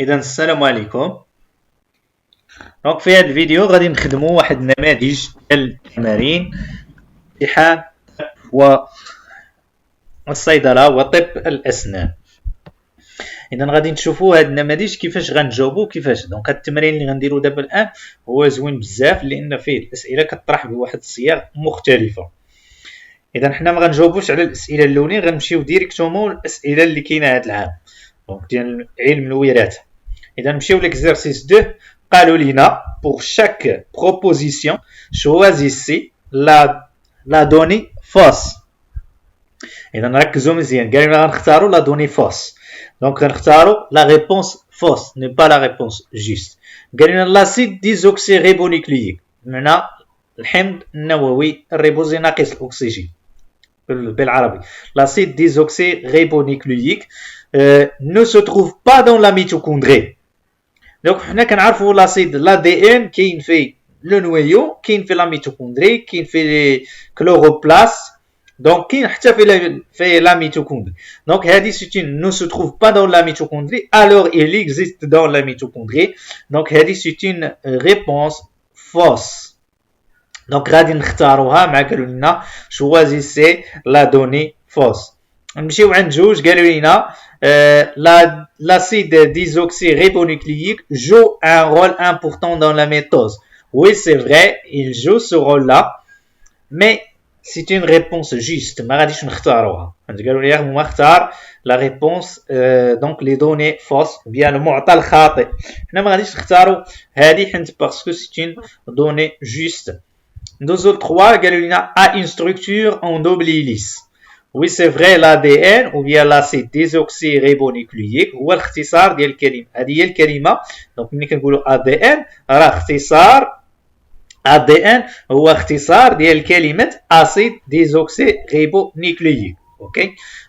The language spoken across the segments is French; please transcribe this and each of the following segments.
إذا السلام عليكم. دونك في هذا الفيديو غادي نخدموا واحد النماذج ديال التمارين امتحان والصيدلة وطب الأسنان. إذا غادي نشوفوا هاد النماذج كيفاش غنجاوبوا كيفاش. دونك هاد التمرين اللي غنديرو دابا الآن هو زوين بزاف لأن فيه الأسئلة كطرح بواحد الصيغ مختلفة. إذا حنا ما غنجاوبوش على الأسئلة الأولين، غنمشيو ديريكتومون للأسئلة اللي كاينة هاد العام دونك ديال علم الوراثة. إذا نمشيو لإكزرسيس 2. قالوا لنا pour chaque proposition choisissez la donnée fausse. إذا نركزوا مزيان، قالوا لنا غنختاروا la donnée fausse. دونك غنختاروا la réponse fausse n'est pas la réponse juste. قالوا لنا l'acide désoxyribonucléique بمعنى الحمض النووي الريبوزي ناقص الأكسجين بالعربي. L'acide désoxyribonucléique ne se trouve pas dans la mitochondrie. دونك حنا كنعرفوا لاسيد لا دي ان كاين في لو نويو، كاين في لا ميتوكوندري، كاين في لي كلوروبلاست، دونك كاين حتى في لا ميتوكوندري. دونك هذه سيتين نو سو تروف با دون لا ميتوكوندري الوغ il existe dans la mitochondrie. دونك هذه سيتين ريبونس فوس. دونك غادي نختاروها مع قالوا لنا شوازيسي لا دوني فوس. نمشيو عند جوج قالوا لنا l'acide désoxyribonucléique joue un rôle important dans la mitose. Oui, c'est vrai, il joue ce rôle-là, mais c'est une réponse juste. ما غاديش نختاروها. قالوا لي ما اختار la réponse donc les données fausses ou bien المعطى الخاطئ. حنا ما غاديش نختاروا هذه حيت parce que c'est une donnée juste. ندوزو ل 3 قالوا لنا a une structure en double hélice. Oui, c'est vrai, l'ADN ou bien l'acide désoxyribonucléique هو الاختصار ديال الكلمة. هذه هي الكلمة. دونك ملي كنقولوا ADN راه اختصار ADN هو اختصار ديال كلمة acide désoxyribonucléique. OK.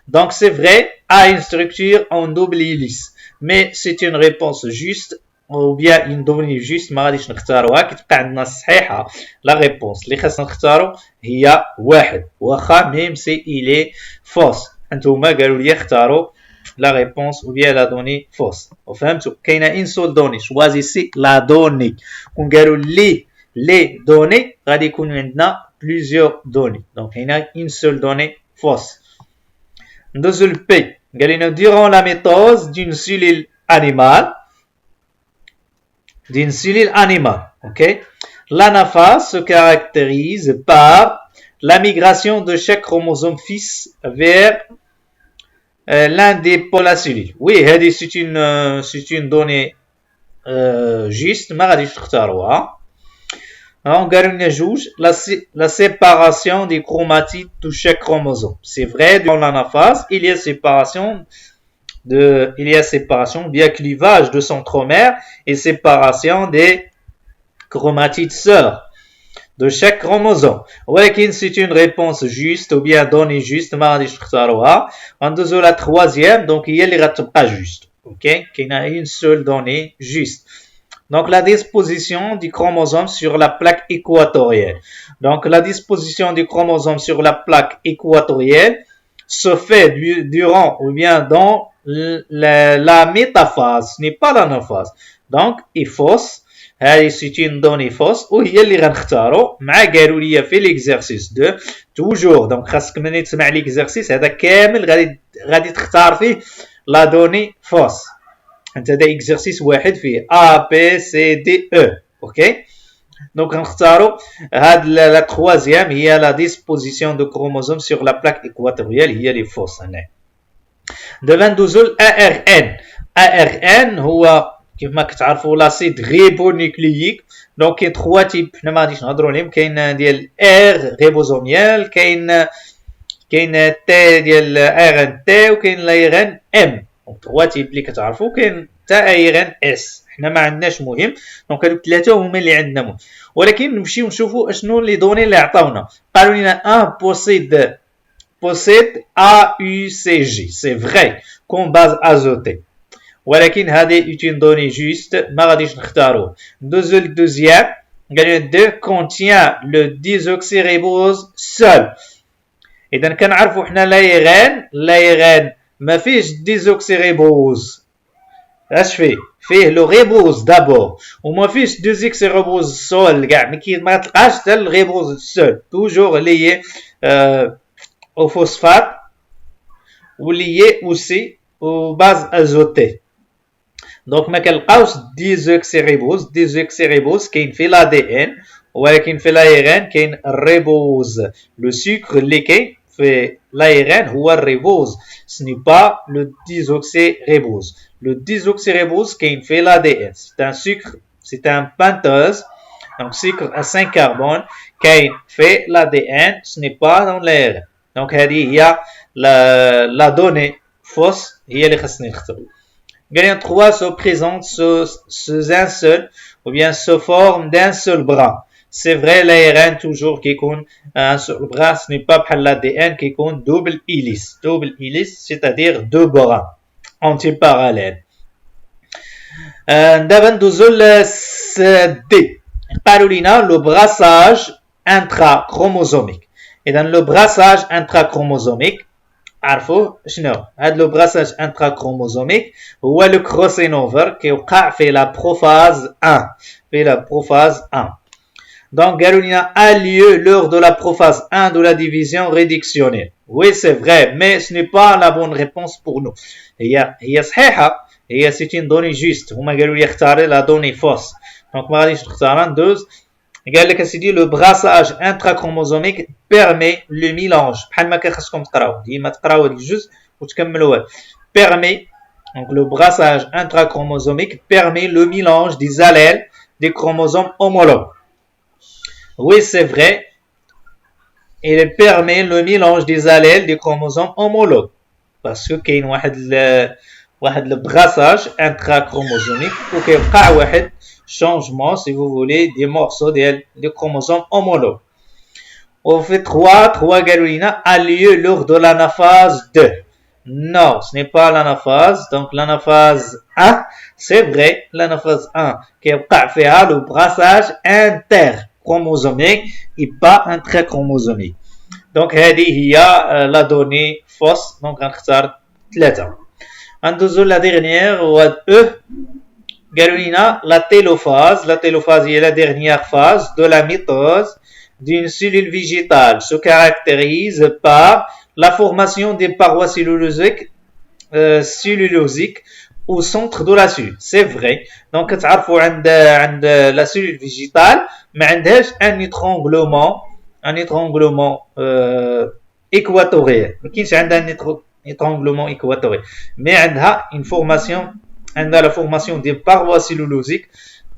Donc c'est vrai, a une structure en double hélice. Mais c'est une réponse juste ou bien une donnée juste ما غاديش نختاروها. كتبقى عندنا الصحيحه لا ريبونس اللي خاصنا نختارو هي واحد واخا ميم سي إلي فوس. انتوما قالوا لي اختاروا لا ريبونس ou bien la donnée fausse. وفهمتوا كاينه ان سول دوني شوازيسي لا دوني. كون قالوا لي دوني غادي يكون عندنا بليزيور دوني. دونك كاينه ان سول دوني فوس. ندوزو لبي قال لنا durant la mitose d'une cellule animale d'une cellule animale. Okay? L'anaphase se caractérise par la migration de chaque chromosome fils vers l'un des pôles de la cellule. Oui, c'est une donnée juste. ما غاديش تختاروها. قالوا لنا جوج la séparation des chromatides de chaque chromosome. C'est vrai, dans l'anaphase, il y a séparation via clivage de centromère et séparation des chromatides sœurs de chaque chromosome. ولكن c'est une réponse juste ou bien donnée juste ما غاديش نختاروها. غندوزو لا troisième donc هي اللي غتبقى juste. OK كاينه une seule donnée juste. Donc la disposition du chromosome sur la plaque équatoriale. Donc la disposition du chromosome sur la plaque équatoriale se fait durant ou bien dans la métaphase, ce n'est pas l'anaphase. Donc il fausse. هذه c'est une donnée fausse وهي اللي غنختاروا مع قالوا لي في l'exercice 2 toujours. donc خاصك ملي تسمع l'exercice هذا كامل غادي تختار فيه la donnée fausse. انت هذا exercice واحد فيه A B C D E. OK. donc غنختاروا هاد la troisième هي la disposition de chromosome sur la plaque équatoriale هي اللي fausse هنا. دابا ندوزو ل ARN هو كيف ما كتعرفوا لاسيد ريبونيكلييك. دونك كاين 3 تيب حنا ما غاديش نهضروا عليهم. كاين ديال ار ريبوزوميال، كاين تي ديال ار ان تي، وكاين لا ار ان ام. دونك 3 تيب اللي كتعرفوا. كاين تا ار ان اس حنا ما عندناش مهم. دونك هادو 3 هما اللي عندنا مهم. ولكن نمشيو نشوفوا اشنو لي دوني اللي عطاونا. قالوا لنا ان possède AUCG. c'est vrai comme base azotée. ولكن هذه est une donnée juste ما غاديش نختاروه. ندوزو للدوزيام قالوا 2 contient le désoxyribose seul. اذا كنعرفوا حنا لايغان ما فيهش ديزوكسيريبوز اش فيه لو ريبوز دابور وما فيش 2 اكس ريبوز سول كاع ما تلقاش حتى الريبوز سول توجور ليي او فوسفات وليي اوسي او باز ازوتي دونك ما كنلقاوش ديزوكسيريبوز كاين في لا دي ان ولكن في لايرين كاين الريبوز لو سكر اللي كاين في l'aérène هو الريبوز ce n'est pas le désoxyribose le désoxyribose كاين في l'ADN c'est un sucre c'est un pentose donc sucre à 5 carbone كاين في l'ADN ce n'est pas dans l'aérène donc هذه هي la donnée fausse هي اللي خصني نختار Gradient 3 se présente sous un seul ou bien se forme d'un seul bras. C'est vrai, l'ARN toujours qui compte un seul bras, ce n'est pas pour l'ADN qui compte double hélice. Double hélice, c'est-à-dire 2 bras antiparallèles. D'abord, D. Carolina, le brassage intrachromosomique. Et dans le brassage intrachromosomique, عرفوا شنو هذا لو براساج انتراكروموزوميك هو لو كروسين اوفر كيوقع في لا بروفاز 1 في لا بروفاز 1 donc قالوا لنا a lieu lors de la prophase 1 de la division réductionnelle oui c'est vrai mais ce n'est pas la bonne réponse pour nous هي صحيحه هي c'est une donnée juste هما قالوا لي اختاري la donnée fausse donc ما غاديش نختار ندوز قال لك اسيدي لو براساج انتراكروموزوميك بيرمي لو ميلانج بحال ما كنخصكم تقراو ديما تقراو هذا الجزء وتكملوا بيرمي دونك لو براساج انتراكروموزوميك بيرمي لو ميلانج دي زاليل دي كروموزوم homologues oui c'est vrai il permet le mélange des allèles des chromosomes homologues parce que كاين واحد le brassage intrachromosomique وكيوقع واحد changement, si vous voulez, des morceaux des chromosomes homologues. Au fait 3 galulina a lieu lors de l'anaphase 2. Non, ce n'est pas l'anaphase. Donc, l'anaphase 1, c'est vrai, l'anaphase 1, qui est le brassage interchromosomique et pas intrachromosomique. Donc, il y a la donnée fausse. Donc, on va 3. En dessous, la dernière, E. Galulina, la télophase est la dernière phase de la mitose d'une cellule végétale. Se caractérise par la formation des parois cellulosiques au centre de la cellule. C'est vrai. Donc, تعرفوا عند la cellule végétale ما عندهاش un étranglement équatorial. ما كاينش عندها un étranglement équatorial. Mais عندها une formation عندها la formation des parois cellulosiques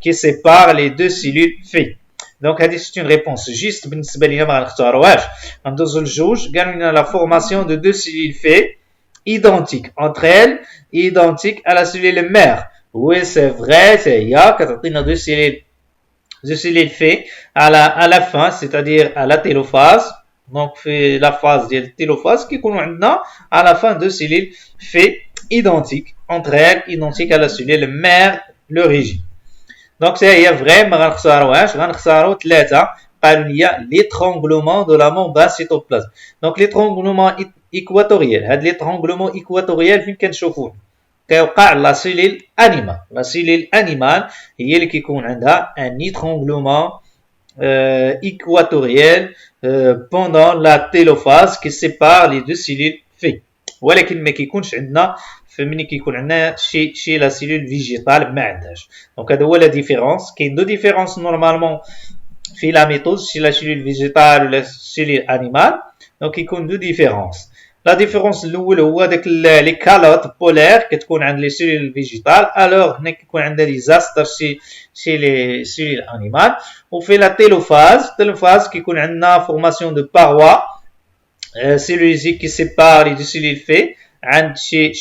qui séparent les 2 cellules filles. Donc, c'est une réponse juste. بالنسبة لنا ما غنختاروهاش. ندوزو لجوج قالوا لنا la formation de 2 cellules filles identiques entre elles, identiques à la cellule mère. Oui, c'est vrai, il y a كتعطينا 2 cellules filles à la fin, c'est-à-dire à la télophase. Donc, في la phase ديال التيلوفاز كيكونوا عندنا à la fin 2 cellules filles identiques entre elles, identiques à la cellule mère, l'origine. Donc, c'est vrai, mais on va 3. Il y a l'étranglement de la membrane cytoplasme. Donc, l'étranglement équatorial. L'étranglement équatorial, fin qu'on choufou. La cellule animale. La cellule animale, il y a qui un étranglement équatorial pendant la télophase qui sépare les 2 cellules filles. ولكن ما كيكونش عندنا فملي كيكون عندنا شي لا سيلول فيجيتال ما عندهاش دونك هذا هو لا ديفيرونس كاين 2 ديفيرونس نورمالمون في لا ميثود شي لا سيلول فيجيتال ولا سيلول انيمال دونك كيكون 2 ديفيرونس لا ديفيرونس الاول هو داك لي كالوت بولير كتكون عند لي سيلول فيجيتال الوغ هنا كيكون عندها لي زاستر شي لي سيلول انيمال وفي لا تيلوفاز كيكون عندنا فورماسيون دو باروا cellulosique qui sépare les 2 cellules filles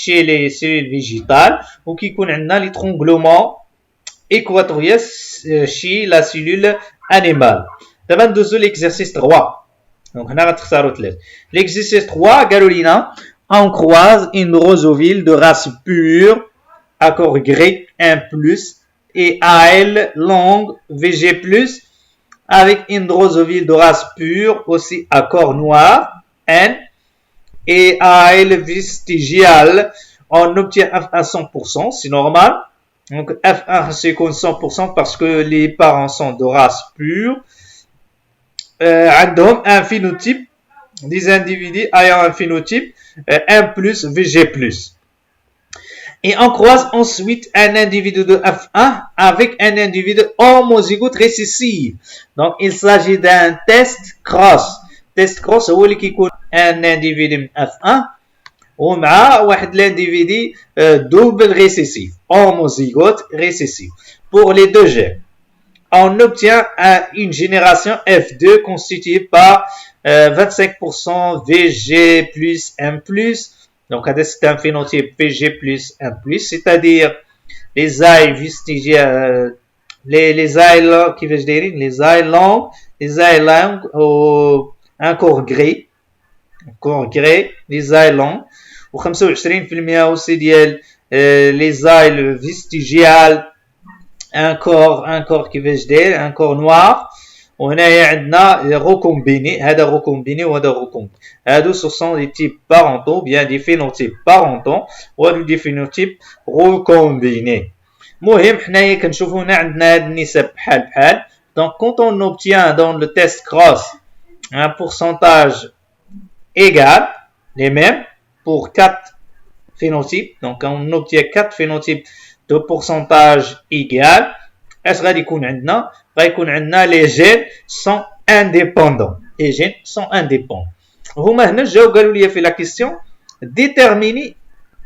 chez les cellules végétales ou qui connaît l'étranglement équatorial chez la cellule animale. D'abord, l'exercice 3. Donc, on a l'exercice 3, Galolina, on croise une drosovile de race pure, accord grec 1+, et AL longue VG+, avec une drosovile de race pure, aussi accord noir, N, et AL vestigial on obtient F1 100%, c'est normal. Donc F1 c'est 100% parce que les parents sont de race pure. عندهم un phénotype, des individus ayant un phénotype 1 plus VG plus. Et on croise ensuite un individu de F1 avec un individu homozygote récessif. Donc, il s'agit d'un test cross. Test cross, هو اللي كيكون un individu من F1 ومع واحد l'individu double récessif, homozygote récessif. Pour les deux gènes, on obtient une génération F2 constituée par 25% VG plus M+. Donc, c'est un phénotype VG plus M+, c'est-à-dire les ailes vestigiales, les ailes, qui veut dire, les ailes longues, un corps gris, les ailes longues, و 25% aussi ديال les ailes vestigiales, un corps qui veut dire, un corps noir. وهنايا عندنا recombiné, هذا recombiné وهذا recombiné. هادو ce sont des types parentaux, bien des phénotypes parentaux وهادو des phénotypes recombinés. المهم حنايا كنشوفوا هنا عندنا هاد النسب بحال. Donc quand on obtient dans le test cross un pourcentage égal, les mêmes pour 4 phénotypes, donc on obtient 4 phénotypes de pourcentage égal, اش غادي يكون عندنا؟ غيكون عندنا les gènes sont indépendants. Les gènes sont indépendants. هما هنا جاو قالوا لي في la question déterminer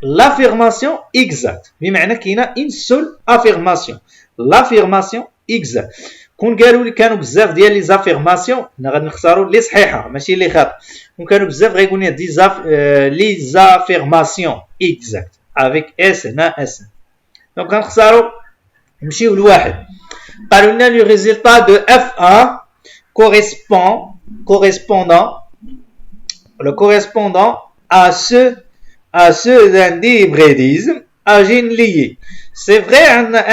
l'affirmation exacte. بمعنى كاينه une seule affirmation. L'affirmation exacte. كون قالوا لي كانوا بزاف ديال لي زافيرماسيون غادي نختاروا اللي صحيحه ماشي اللي خاطئه. كون كانوا بزاف غيقول لنا لي زافيرماسيون exact avec S هنا S. دونك غنختاروا نمشيو لواحد. قالوا لنا le résultat de F1 correspondant à ceux d'un dihybridisme à gènes liés. C'est vrai,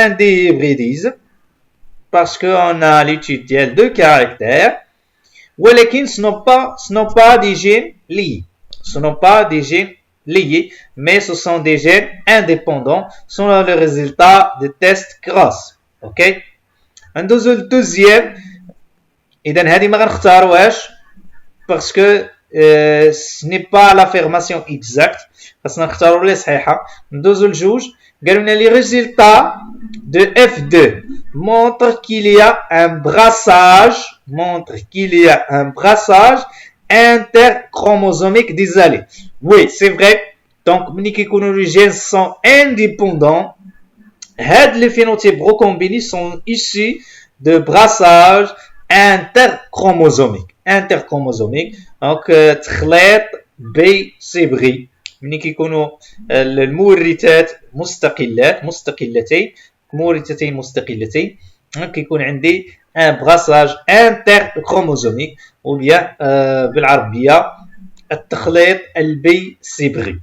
un dihybridisme parce qu'on a l'étude de deux caractères, mais ce n'ont pas des gènes liés. Ce n'ont pas des gènes liés, mais ce sont des gènes indépendants selon le résultat de test cross. Ok? ندوزو للدوزيام. إذا هذه ما غنختاروهاش parce que ce n'est pas l'affirmation exacte. خاصنا نختارو اللي صحيحة. ندوزو لجوج. قالوا لنا les résultats de F2 montrent qu'il y a un brassage interchromosomique des allées. Oui, c'est vrai. Donc, ملي كيكونوا les gènes sont indépendants, les phénotypes recombinés sont issus de brassage interchromosomique. Donc, تخليط بسبغي. ملي كيكونوا المورثات مستقلتين كيكون عندي un brassage interchromosomique ou bien بالعربية التخليط البيسبغي.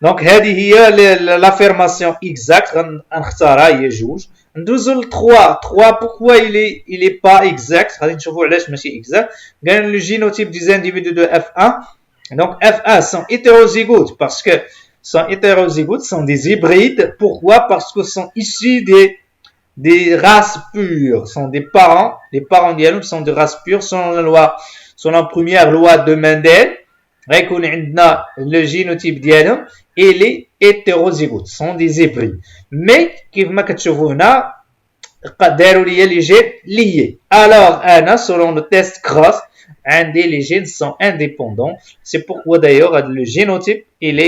Donc هذه هي l'affirmation exacte غنختارها هي جوج. ندوزو ل 3 pourquoi il est pas exact غادي نشوفوا علاش ماشي exact. قال le génotype des individus de F1. Donc F1 sont hétérozygotes parce que sont des hybrides. Pourquoi? Parce que sont issus des races pures, sont des parents. Les parents ديالهم sont de races pures selon la première loi de Mendel. غيكون عندنا le génotype ديالهم et les hétérozygotes sont des hybrides. Mais كيف ما كتشوفوا هنا داروا لي les gènes liés. Alors أنا selon le test cross عندي les gènes sont indépendants. C'est pourquoi d'ailleurs le génotype il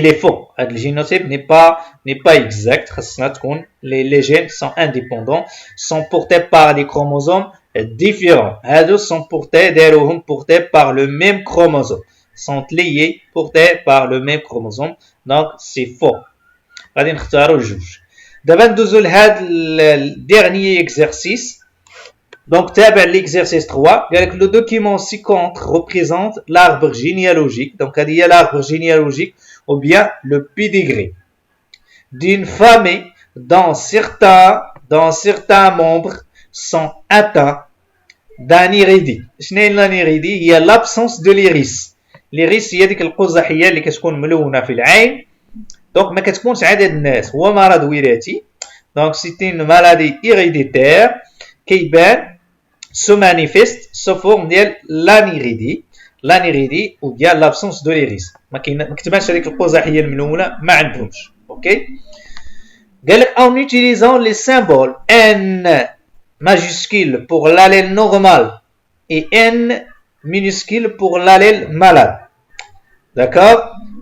est faux. Le génotype n'est pas exact. Les gènes sont indépendants, sont portés par des chromosomes différents. Ils sont portés par le même chromosome. Sont liés, portés par le même chromosome. Donc, c'est faux. غادي نختاروا الجوج. دابا ندوزو لهاد الديرنيي exercice. Donc, تابع l'exercice 3. قالك le document ci-contre représente l'arbre généalogique. Donc, هذه هي l'arbre généalogique ou bien le pédigré d'une famille dont certains membres sont atteints d'aniridie. شنو هي الانيريدي؟ هي l'absence de l'iris. l'iris هي ديك القزحيه اللي كتكون ملونه في العين دونك ما كتكونش عدد الناس، هو مرض وراثي. دونك سي une maladie héréditaire كيبان se manifeste sous forme ديال l'aniridie ou bien l'absence de l'iris. ما كتبانش هذيك القزحيه الملونه، ما عندهمش. اوكي، قال لك en utilisant les symboles N majuscule pour l'allèle normal et N minuscule pour l'allèle malade. D'accord,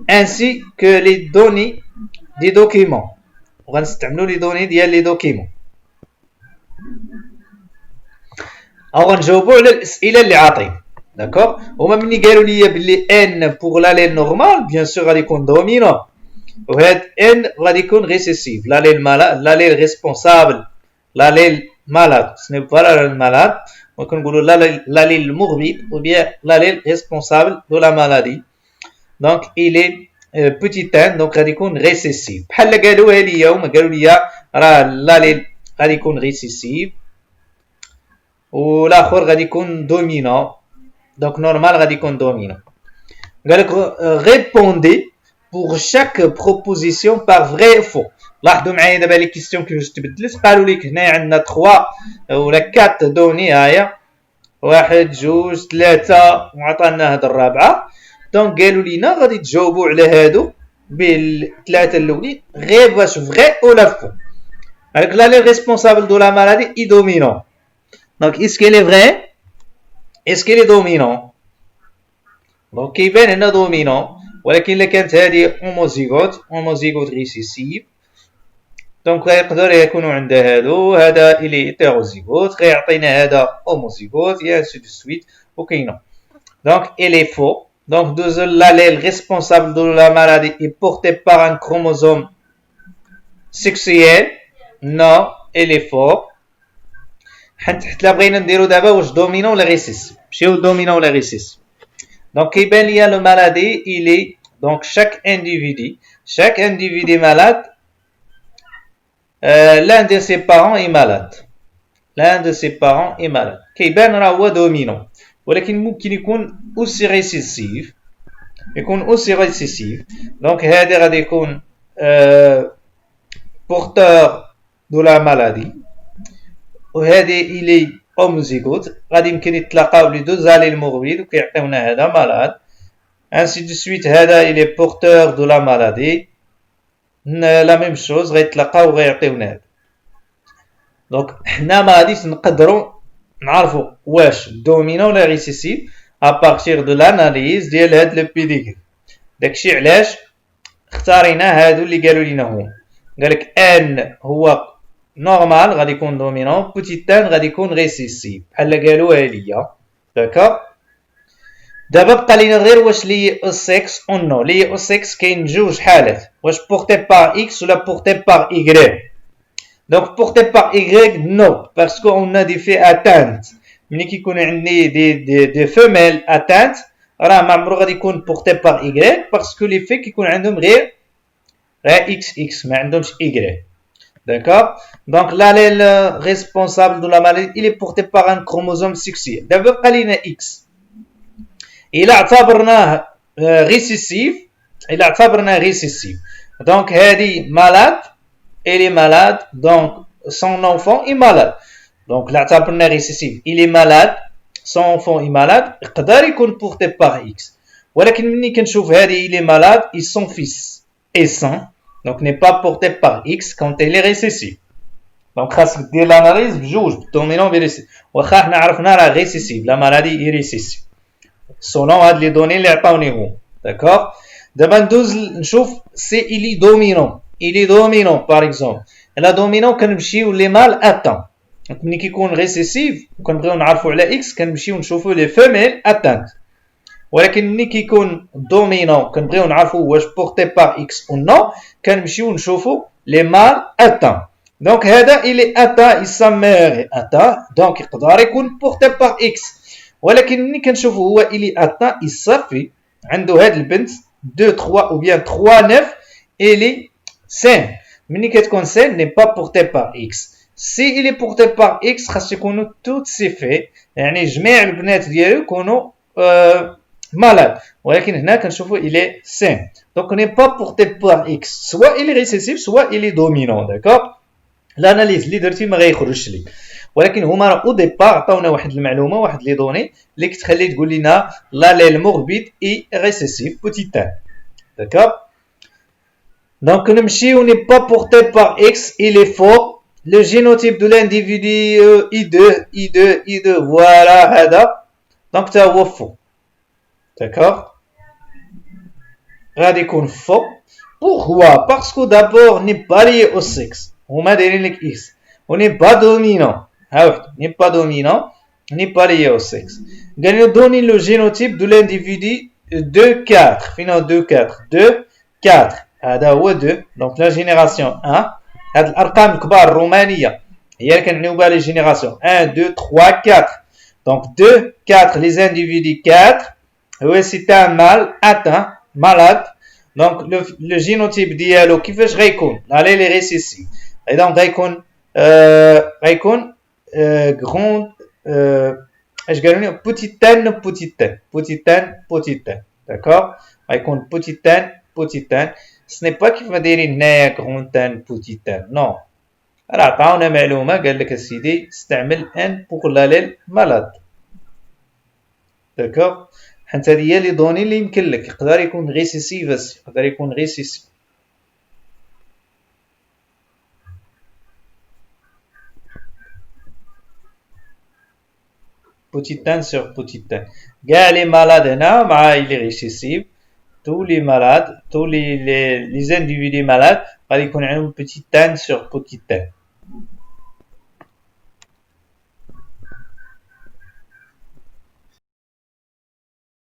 ainsi que les données des documents. وغنستعملوا les données ديال les documents. او غنجاوبوا على الاسئله اللي عاطين. داكور، هما ملي قالوا لي بلي ان بوغ لاليل نورمال بيان سور غادي يكون دومينون، وهاد ان غادي يكون ريسيسيف. لاليل مالاد، لاليل ريسبونسابل، لاليل مالاد، سني با لاليل مالاد، وكنقولوا لاليل المغبي ou bien لاليل ريسبونسابل دو لا مالادي. دونك الي بوتيت ان، دونك غادي يكون ريسيسيف. بحال قالوها ليا هما، قالوا لي راه لاليل غادي يكون ريسيسيف والاخر غادي يكون دومينون. دونك نورمال غادي يكون دومينون. قالك ريبوندي pour chaque proposition par vrai ou faux. لاحظوا معايا دابا لي كيستيون كيفاش تبدلت. قالوا لك هنايا عندنا 3 ولا 4 دوني، هايا 1 2 3 وعطانا هاد الرابعه. دونك قالوا لينا غادي تجاوبوا على هادو بالثلاثه الاولين غير واش فغي ولا فو. قالك لا لي ريسبونسابل دو لا مالادي اي دومينون. Donc, est-ce qu'elle est vraie? Est-ce qu'elle est dominante? Donc, كيبان هنا dominant، ولكن إلا كانت هذه homozygote récessive، دونك غيقدر يكونوا عند هادو، هذا إلي hétérozygote، غيعطينا هذا homozygote، et ainsi de suite، وكاينة. Donc, elle est faux. Donc, l'allèle responsable de la maladie est porté par un chromosome sexuel. Non, elle est faux. حيت لا بغينا نديرو دابا واش دومينون ولا ريسيسيف، ماشي دومينون ولا ريسيسيف. دونك كيبان ليا لو مالادي إلي دونك chaque individu malade l'un de ses parents est malade. كيبان راه هو دومينون، ولكن ممكن يكون اوسي ريسيسيف، دونك هذا غادي يكون porteur de la maladie، وهذه إلي homozygote، غادي يمكن يتلاقاو لي دو زاليل مغبيد وكيعطيونا هذا مالاد. ainsi de suite، هذا إلي porteur de la maladie، لا ميم شوز غيتلاقاو وغيعطيونا هذا. دونك حنا ما غاديش نقدروا نعرفوا واش دومينون ولا ريسيسيف ابارتير دو لاناليز ديال هاد لو بيديغري. داكشي علاش اختارينا هادو اللي قالوا لينا هما. قالك ان هو نورمال غادي يكون دومينون، بوتيت ان غادي يكون ريسيسيف بحال قالوها ليا. داكوغ، دابا بقى لينا غير واش لي او سكس او نو. لي او سكس كاين جوج حالات، واش بورتي بار اكس ولا بورتي بار ايغريك. دونك بورتي بار ايغريك نو، باسكو اون ا دي في اتانت. ملي كيكون عندي دي فيميل اتانت راه ما عمرو غادي يكون بورتي بار ايغريك، باسكو لي في كيكون عندهم غير اكس ما عندهمش ايغريك. D'accord? Donc, l'allèle responsable de la maladie, il est porté par un chromosome sexuel. D'abord, قالينا X. Il اعتبرناه récessif. Donc, هذه malade, elle est malade. Donc, son enfant est malade. Donc, اعتبرناه récessif. Il est malade, son enfant est malade. يقدر يكون porté par X. ولكن ملي كنشوف هذه il est malade et son fils est sain. Donc, n'est pas porté par X quand elle est récessive. Donc, خاصك دير l'analyse بجوج dominant récessif. واخا حنا عرفنا راه récessive، la maladie est récessive. selon هاد لي دوني اللي عطاونيهم. داكوغ، دابا ندوز نشوف سي إلي دومينون par exemple. لا دومينون كنمشيو لي مال اتان. دونك ملي كيكون ريسيسيف وكنبغيو نعرفوا على إكس كنمشيو نشوفوا لي فيميل اتانت. ولكن ملي كيكون دومينون كنبغيو نعرفوا واش بورتي بار اكس او نو كنمشيو نشوفوا لي مال اتان. دونك هذا الي اتان يسمى اتان، دونك يقدر يكون بورتي بار اكس. ولكن ملي كنشوفوا هو الي اتان يصافي عنده هاد البنت 2 3 او بيان 3 9 الي سين. ملي كتكون سين ني با بورتي بار اكس. سي الي بورتي بار اكس خاص يكونوا توت سي في، يعني جميع البنات ديالو يكونوا malade. ولكن هنا كنشوفوا il est sain. Donc on n'est pas porté par X. Soit il est récessif, soit il est dominant, d'accord. l'analyse اللي درتي ما غيخرجش لك. ولكن هما او ديبار عطاونا واحد المعلومه واحد لي دوني اللي كتخلي تقول لنا l'allèle morbide est récessif petit a. D'accord. Donc نمشي on n'est pas porté par X, il est faux. Le génotype de l'individu I2 voilà هذا donc تا هو faux. D'accord. غادي يكون faux. Pourquoi? Parce que d'abord n'est pas lié au sexe. هما دايرين لك X. On n'est pas dominant. n'est pas dominant, n'est pas lié au sexe. Gagnons donner le génotype de l'individu 2-4. Finalement 2-4. 2-4. هذا هو 2. Donc la génération 1. هاد الأرقام الكبار الرومانية هي اللي كنعنيو بها لي جينيراسيون 1 2 3 4. Donc 2 4 les individus 4. Oui, c'est un mâle atteint, malade. Donc le génotype ديالو كيفاش غيكون؟ l'allèle est récessif. Et donc غيكون grand اش قالوا لي بوتيتان d'accord غيكون بوتيتان ce n'est pas كيف ما دايرين هنايا غرونتان بوتيتان نو راه عطاونا معلومه قال لك السيدي استعمل ان بوغ لاليل مالاد d'accord حيت هذه هي لي دوني اللي يمكن لك يقدر يكون ريسيسيف يقدر يكون ريسيسيف بوتيتان sur بوتيتان كاع لي مالاد هنا مع لي ريسيسيف tous les malades tous les individus malades غادي يكون عندهم بوتيتان sur بوتيتان